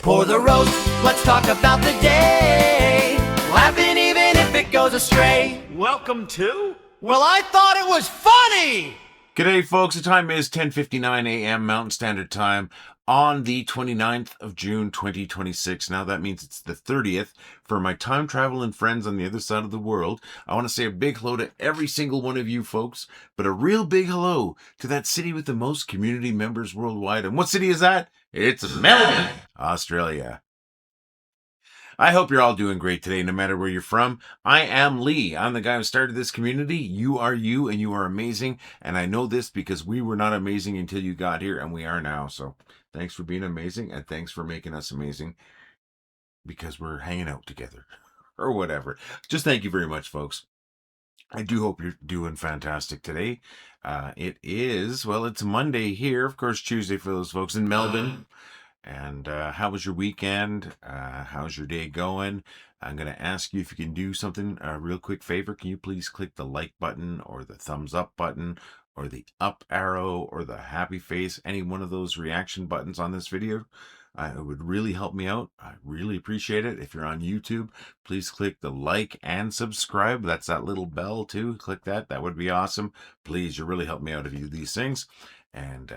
Pour the roast, let's talk about the day. Laughing even if it goes astray. Welcome to? Well, I thought it was funny! G'day, folks. The time is 10:59 a.m. Mountain Standard Time on the 29th of June, 2026. Now, that means it's the 30th. For my time traveling friends on the other side of the world, I want to say a big hello to every single one of you folks, but a real big hello to that city with the most community members worldwide. And what city is that? It's Melbourne, Australia. I hope you're all doing great today, no matter where you're from. I am Lee. I'm the guy who started this community. You are you, and you are amazing. And I know this because we were not amazing until you got here, and we are now. So thanks for being amazing, and thanks for making us amazing because we're hanging out together or whatever. Just thank you very much, folks. I do hope you're doing fantastic today. It's Monday here. Of course, Tuesday for those folks in Melbourne. And how was your weekend? How's your day going? I'm going to ask you if you can do something, a real quick favor. Can you please click the like button or the thumbs up button or the up arrow or the happy face, any one of those reaction buttons on this video? It would really help me out. I really appreciate it. If you're on YouTube, please click the like and subscribe. That's that little bell too. Click that. That would be awesome. Please, you really help me out if you do these things. And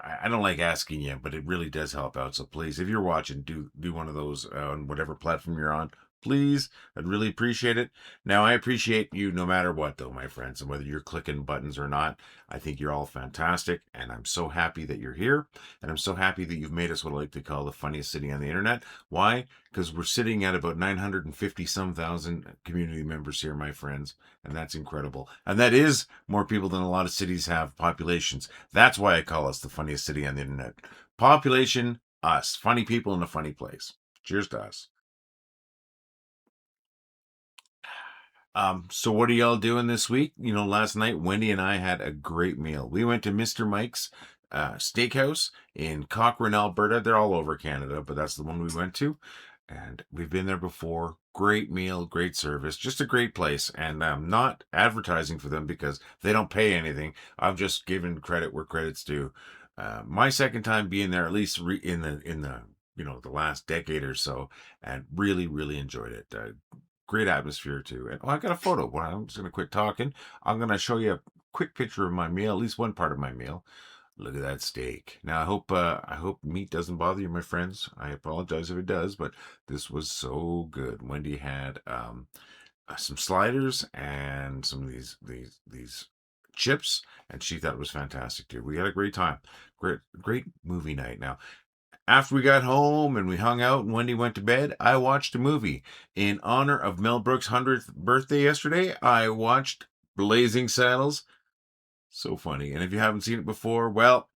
I don't like asking you, but it really does help out. So please, if you're watching, do one of those on whatever platform you're on. Please, I'd really appreciate it. Now, I appreciate you no matter what, though, my friends, and whether you're clicking buttons or not. I think you're all fantastic, and I'm so happy that you're here, and I'm so happy that you've made us what I like to call the funniest city on the internet. Why? Because we're sitting at about 950-some thousand community members here, my friends, and that's incredible. And that is more people than a lot of cities have populations. That's why I call us the funniest city on the internet. Population, us. Funny people in a funny place. Cheers to us. So what are y'all doing this week? You know, last night, Wendy and I had a great meal. We went to Mr. Mike's Steakhouse in Cochrane, Alberta. They're all over Canada, but that's the one we went to. And we've been there before. Great meal, great service, just a great place. And I'm not advertising for them because they don't pay anything. I'm just giving credit where credit's due. My second time being there, at least in the the last decade or so, and really enjoyed it. Great atmosphere too. And I got a photo. Well, I'm just gonna quit talking. I'm gonna show you a quick picture of my meal, at least one part of my meal. Look at that steak. Now I hope meat doesn't bother you, my friends. I apologize if it does, but this was so good. Wendy had some sliders and some of these chips, and she thought it was fantastic too. We had a great time. Great movie night. Now, after we got home and we hung out and Wendy went to bed, I watched a movie. In honor of Mel Brooks' 100th birthday yesterday, I watched Blazing Saddles. So funny. And if you haven't seen it before, well,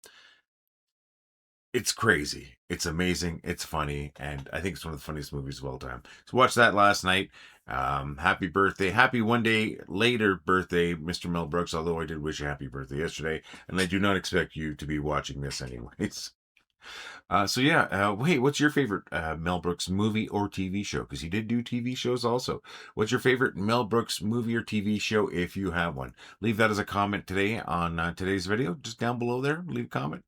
it's crazy. It's amazing. It's funny. And I think it's one of the funniest movies of all time. So watched that last night. Happy birthday. Happy one day later birthday, Mr. Mel Brooks, although I did wish you a happy birthday yesterday. And I do not expect you to be watching this anyways. Wait, what's your favorite Mel Brooks movie or TV show? Because he did do TV shows also. What's your favorite Mel Brooks movie or TV show if you have one? Leave that as a comment today on today's video. Just down below there, leave a comment.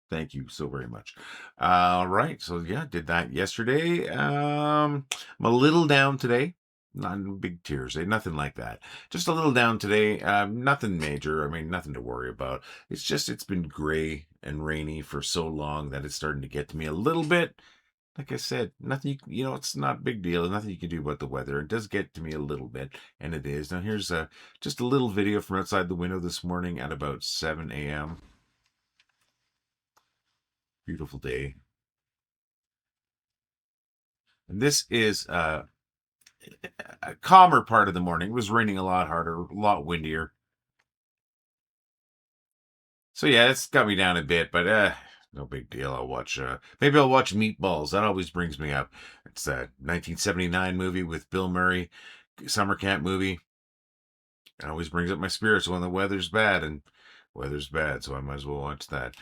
Thank you so very much. All right, so yeah, did that yesterday. I'm a little down today. Not big tears, nothing like that. Just a little down today. Nothing major. I mean, nothing to worry about. It's been gray and rainy for so long that it's starting to get to me a little bit. Like I said, nothing, it's not a big deal. Nothing you can do about the weather. It does get to me a little bit, and it is. Now, here's just a little video from outside the window this morning at about 7 a.m. Beautiful day. And this is a calmer part of the morning. It was raining a lot harder, a lot windier. So yeah, it's got me down a bit, but no big deal. Maybe I'll watch Meatballs. That always brings me up. It's that 1979 movie with Bill Murray, summer camp movie. It always brings up my spirits when the weather's bad, and weather's bad, so I might as well watch that.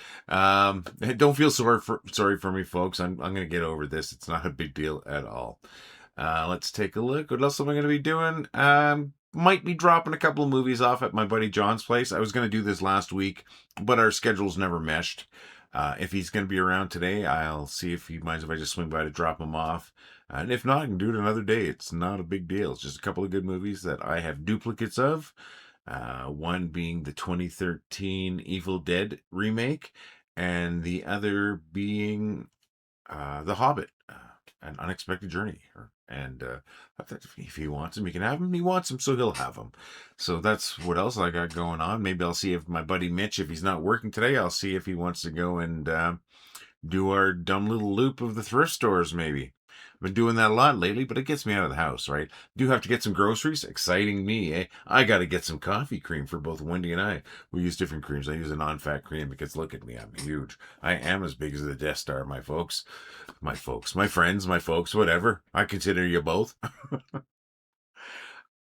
Don't feel sorry for me, folks. I'm gonna get over this. It's not a big deal at all. Let's take a look. What else am I going to be doing? Might be dropping a couple of movies off at my buddy John's place. I was going to do this last week, but our schedules never meshed. If he's going to be around today, I'll see if he minds if I just swing by to drop him off. And if not, I can do it another day. It's not a big deal. It's just a couple of good movies that I have duplicates of. One being the 2013 Evil Dead remake, and the other being The Hobbit, An Unexpected Journey. If he wants him, he can have him. He wants him, so he'll have him. So that's what else I got going on. Maybe I'll see if my buddy Mitch, if he's not working today, I'll see if he wants to go and do our dumb little loop of the thrift stores, maybe. I've been doing that a lot lately, but it gets me out of the house, right? Do have to get some groceries. Exciting me, eh? I got to get some coffee cream for both Wendy and I. We use different creams. I use a non-fat cream because look at me, I'm huge. I am as big as the Death Star, my folks. My friends, my folks, whatever. I consider you both.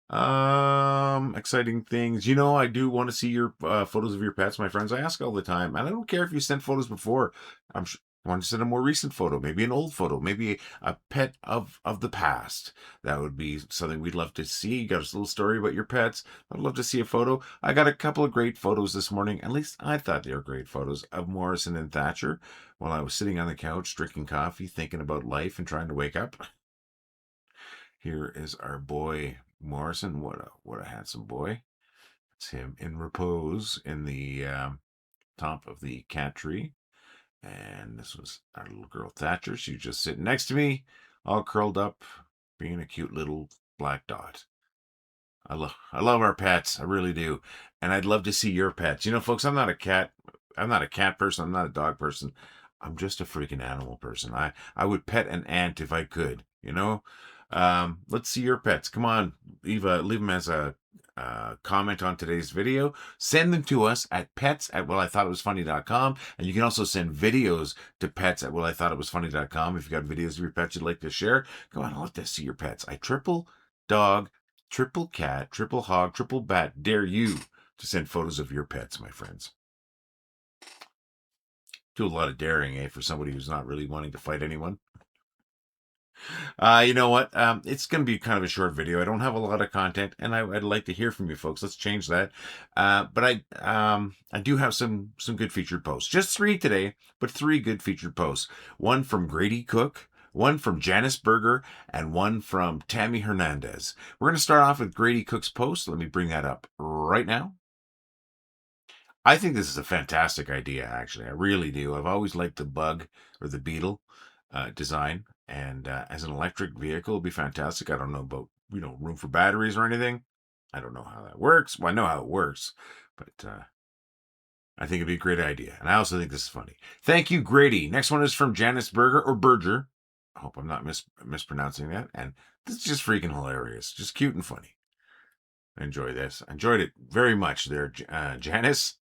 Exciting things. You know, I do want to see your photos of your pets, my friends. I ask all the time, and I don't care if you sent photos before. I want to send a more recent photo, maybe an old photo, maybe a pet of the past. That would be something we'd love to see. You got a little story about your pets. I'd love to see a photo. I got a couple of great photos this morning. At least I thought they were great photos of Morrison and Thatcher while I was sitting on the couch drinking coffee, thinking about life and trying to wake up. Here is our boy Morrison. What a handsome boy. It's him in repose in the top of the cat tree. And this was our little girl Thatcher. She was just sitting next to me, all curled up, being a cute little black dot. I love our pets. I really do. And I'd love to see your pets. You know, folks, I'm not a cat person. I'm not a dog person. I'm just a freaking animal person. I would pet an ant if I could, you know? Let's see your pets. Come on, leave them as a comment on today's video. Send them to us at pets@wellithoughitwasfunny.com, and you can also send videos to pets@wellithoughitwasfunny.com if you've got videos of your pets you'd like to share. Come on, I'd love to see your pets. I triple dog, triple cat, triple hog, triple bat dare you to send photos of your pets, my friends. Do a lot of daring, for somebody who's not really wanting to fight anyone. You know what? It's going to be kind of a short video. I don't have a lot of content, and I'd like to hear from you folks. Let's change that. But I do have some good featured posts. Just 3 today, but 3 good featured posts. One from Grady Cook, one from Janice Berger, and one from Tammy Hernandez. We're going to start off with Grady Cook's post. Let me bring that up right now. I think this is a fantastic idea, actually. I really do. I've always liked the Bug or the Beetle design. And as an electric vehicle, it'd be fantastic. I don't know about, room for batteries or anything. I don't know how that works. Well, I know how it works, but I think it'd be a great idea. And I also think this is funny. Thank you, Grady. Next one is from Janice Berger or Berger. I hope I'm not mispronouncing that. And this is just freaking hilarious. Just cute and funny. I enjoy this. I enjoyed it very much there, Janice.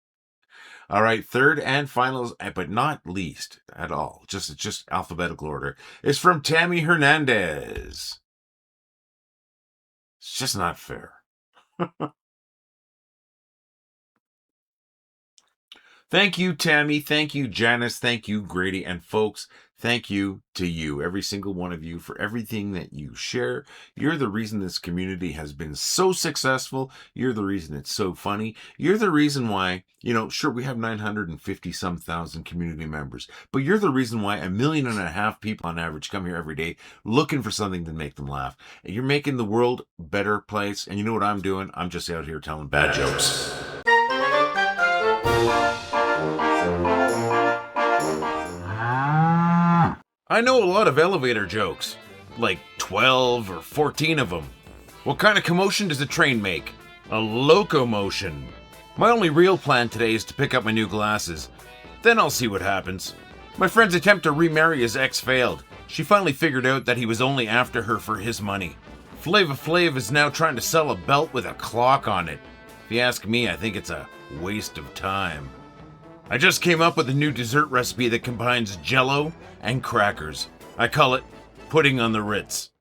All right, third and final, but not least at all, just alphabetical order, is from Tammy Hernandez. It's just not fair. Thank you, Tammy. Thank you, Janice. Thank you, Grady. And folks, thank you to you, every single one of you, for everything that you share. You're the reason this community has been so successful. You're the reason it's so funny. You're the reason why, sure, we have 950-some thousand community members, but you're the reason why 1.5 million people on average come here every day looking for something to make them laugh. And you're making the world a better place. And you know what I'm doing? I'm just out here telling bad jokes. I know a lot of elevator jokes, like 12 or 14 of them. What kind of commotion does a train make? A locomotion. My only real plan today is to pick up my new glasses. Then I'll see what happens. My friend's attempt to remarry his ex failed. She finally figured out that he was only after her for his money. Flava Flav is now trying to sell a belt with a clock on it. If you ask me, I think it's a waste of time. I just came up with a new dessert recipe that combines Jell-O and crackers. I call it pudding on the Ritz.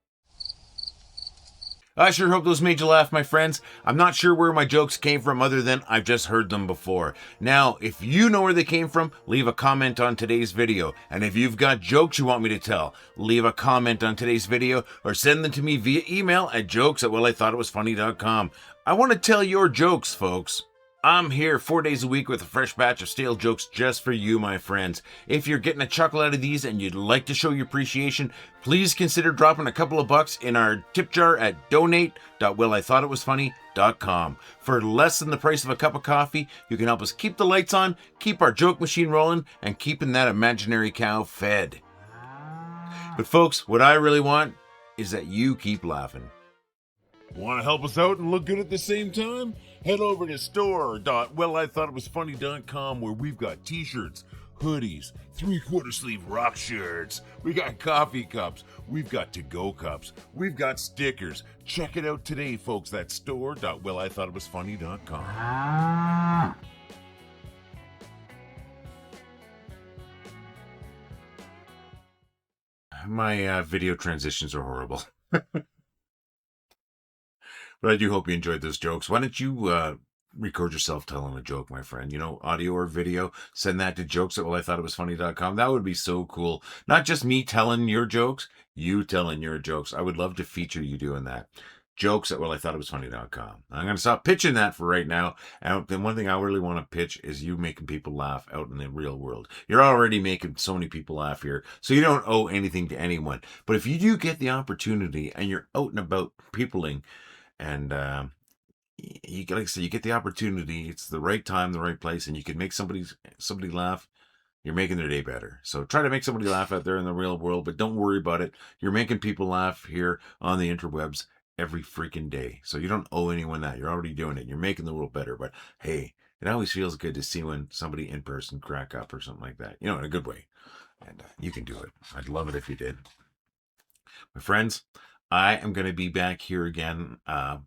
I sure hope those made you laugh, my friends. I'm not sure where my jokes came from other than I've just heard them before. Now, if you know where they came from, leave a comment on today's video. And if you've got jokes you want me to tell, leave a comment on today's video or send them to me via email at jokes@wellithoughitwasfunny.com. I want to tell your jokes, folks. I'm here 4 days a week with a fresh batch of stale jokes just for you, my friends. If you're getting a chuckle out of these and you'd like to show your appreciation, please consider dropping a couple of bucks in our tip jar at donate.wellithoughitwasfunny.com. For less than the price of a cup of coffee, you can help us keep the lights on, keep our joke machine rolling, and keeping that imaginary cow fed. But folks, what I really want is that you keep laughing. Want to help us out and look good at the same time? Head over to store.wellithoughitwasfunny.com where we've got t-shirts, hoodies, 3/4 sleeve rock shirts, we got coffee cups, we've got to-go cups, we've got stickers. Check it out today, folks. That's store.wellithoughitwasfunny.com. My video transitions are horrible. But I do hope you enjoyed those jokes. Why don't you record yourself telling a joke, my friend? You know, audio or video. Send that to jokes@wellithoughitwasfunny.com. That would be so cool. Not just me telling your jokes, you telling your jokes. I would love to feature you doing that. Jokes@wellithoughitwasfunny.com. I'm going to stop pitching that for right now. And the one thing I really want to pitch is you making people laugh out in the real world. You're already making so many people laugh here, so you don't owe anything to anyone. But if you do get the opportunity and you're out and about peopling, and you, like I said, you get the opportunity, it's the right time, the right place, and you can make somebody laugh, you're making their day better. So try to make somebody laugh out there in the real world, but don't worry about it. You're making people laugh here on the interwebs every freaking day. So you don't owe anyone that. You're already doing it. You're making the world better. But hey, it always feels good to see when somebody in person crack up or something like that, you know, in a good way. And you can do it. I'd love it if you did. My friends, I am going to be back here again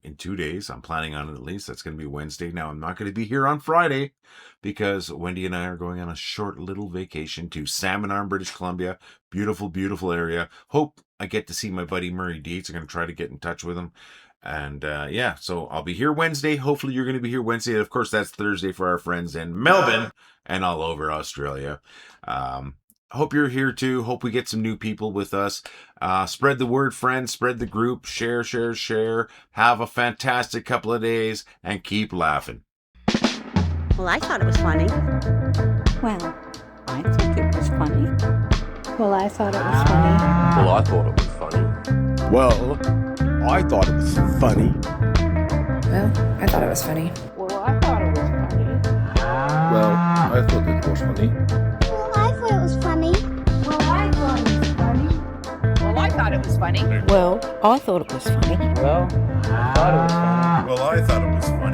in 2 days. I'm planning on it at least. That's going to be Wednesday. Now, I'm not going to be here on Friday because Wendy and I are going on a short little vacation to Salmon Arm, British Columbia. Beautiful, beautiful area. Hope I get to see my buddy Murray Dietz. I'm going to try to get in touch with him. And yeah, so I'll be here Wednesday. Hopefully you're going to be here Wednesday. And of course, that's Thursday for our friends in Melbourne and all over Australia. Hope you're here too. Hope we get some new people with us. Spread the word, friends. Spread the group. Share, share, share. Have a fantastic couple of days and keep laughing. Well, I thought it was funny. Well, I think it was funny. Well, I thought it was funny. Well, I thought it was funny. Well, I thought it was funny. Well, I thought it was funny. Well, I thought it was funny. Well, I thought it was funny. Well, I thought it was funny. Well, I thought it was funny. Well, I thought it was funny. Well, I thought it was funny. Well, I thought it was funny. Well, I thought it was funny.